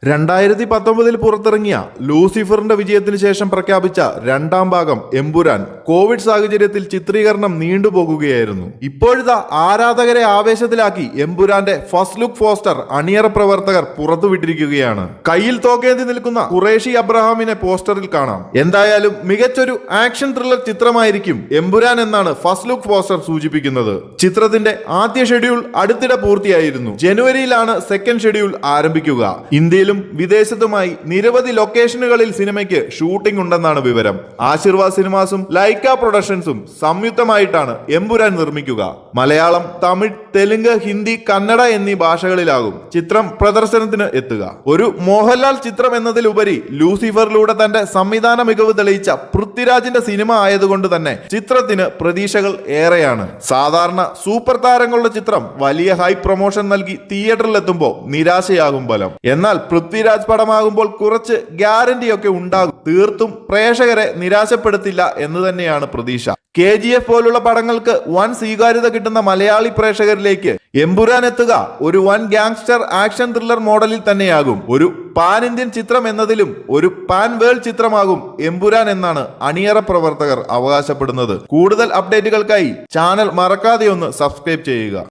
2019 പുറത്തിറങ്ങിയ ലൂസിഫറിന്റെ വിജയത്തിന് ശേഷം പ്രഖ്യാപിച്ച രണ്ടാം ഭാഗം എമ്പുരാൻ കോവിഡ് സാഹചര്യത്തിൽ ചിത്രീകരണം നീണ്ടുപോകുകയായിരുന്നു. ഇപ്പോഴിതാ ആരാധകരെ ആവേശത്തിലാക്കി എമ്പുരാന്റെ ഫസ്റ്റ് ലുക്ക് പോസ്റ്റർ അണിയറ പ്രവർത്തകർ പുറത്തുവിട്ടിരിക്കുകയാണ്. കയ്യിൽ തോക്കേന്തി നിൽക്കുന്ന ഖുറേഷി അബ്രഹാമിനെ പോസ്റ്ററിൽ കാണാം. എന്തായാലും മികച്ചൊരു ആക്ഷൻ ത്രില്ലർ ചിത്രമായിരിക്കും എമ്പുരാൻ എന്നാണ് ഫസ്റ്റ് ലുക്ക് പോസ്റ്റർ സൂചിപ്പിക്കുന്നത്. ചിത്രത്തിന്റെ ആദ്യ ഷെഡ്യൂൾ അടുത്തിടെ പൂർത്തിയായിരുന്നു. ജനുവരിയിലാണ് സെക്കൻഡ് ഷെഡ്യൂൾ ആരംഭിക്കുക. ഇന്ത്യയിലും വിദേശത്തുമായി നിരവധി ലൊക്കേഷനുകളിൽ സിനിമയ്ക്ക് ഷൂട്ടിംഗ് ഉണ്ടെന്നാണ് വിവരം. ആശീർവാദ് സിനിമാസും ലൈക്ക പ്രൊഡക്ഷൻസും സംയുക്തമായിട്ടാണ് എമ്പുരാൻ നിർമ്മിക്കുക. മലയാളം, തമിഴ്, തെലുങ്ക്, ഹിന്ദി, കന്നഡ എന്നീ ഭാഷകളിലാകും ചിത്രം പ്രദർശനത്തിന് എത്തുക. ഒരു മോഹൻലാൽ ചിത്രം എന്നതിലുപരി ലൂസിഫറിലൂടെ തന്റെ സംവിധാന മികവ് തെളിയിച്ച പൃഥ്വിരാജിന്റെ സിനിമ ആയതുകൊണ്ട് തന്നെ ചിത്രത്തിന് പ്രതീക്ഷകൾ ഏറെയാണ്. സാധാരണ സൂപ്പർ താരങ്ങളുടെ ചിത്രം വലിയ ഹൈ പ്രൊമോഷൻ നൽകി തിയേറ്ററിലെത്തുമ്പോൾ നിരാശയാകും ഫലം. എന്നാൽ പൃഥ്വിരാജ് പടമാകുമ്പോൾ കുറച്ച് ഗ്യാരണ്ടിയൊക്കെ ഉണ്ടാകും. തീർത്തും പ്രേക്ഷകരെ നിരാശപ്പെടുത്തില്ല എന്ന് തന്നെയാണ് പ്രതീക്ഷ. KGF പോലുള്ള പടങ്ങൾക്ക് വൻ സ്വീകാര്യത കിട്ടുന്ന മലയാളി പ്രേക്ഷകരിലേക്ക് എമ്പുരാൻ എത്തുക ഒരു വൻ ഗാങ്സ്റ്റർ ആക്ഷൻ ത്രില്ലർ മോഡലിൽ തന്നെയാകും. ഒരു പാൻ ഇന്ത്യൻ ചിത്രം എന്നതിലും ഒരു പാൻ വേൾഡ് ചിത്രമാകും എമ്പുരാൻ എന്നാണ് അണിയറ പ്രവർത്തകർ അവകാശപ്പെടുന്നത്. കൂടുതൽ അപ്ഡേറ്റുകൾക്കായി ചാനൽ മറക്കാതെ ഒന്ന് സബ്സ്ക്രൈബ് ചെയ്യുക.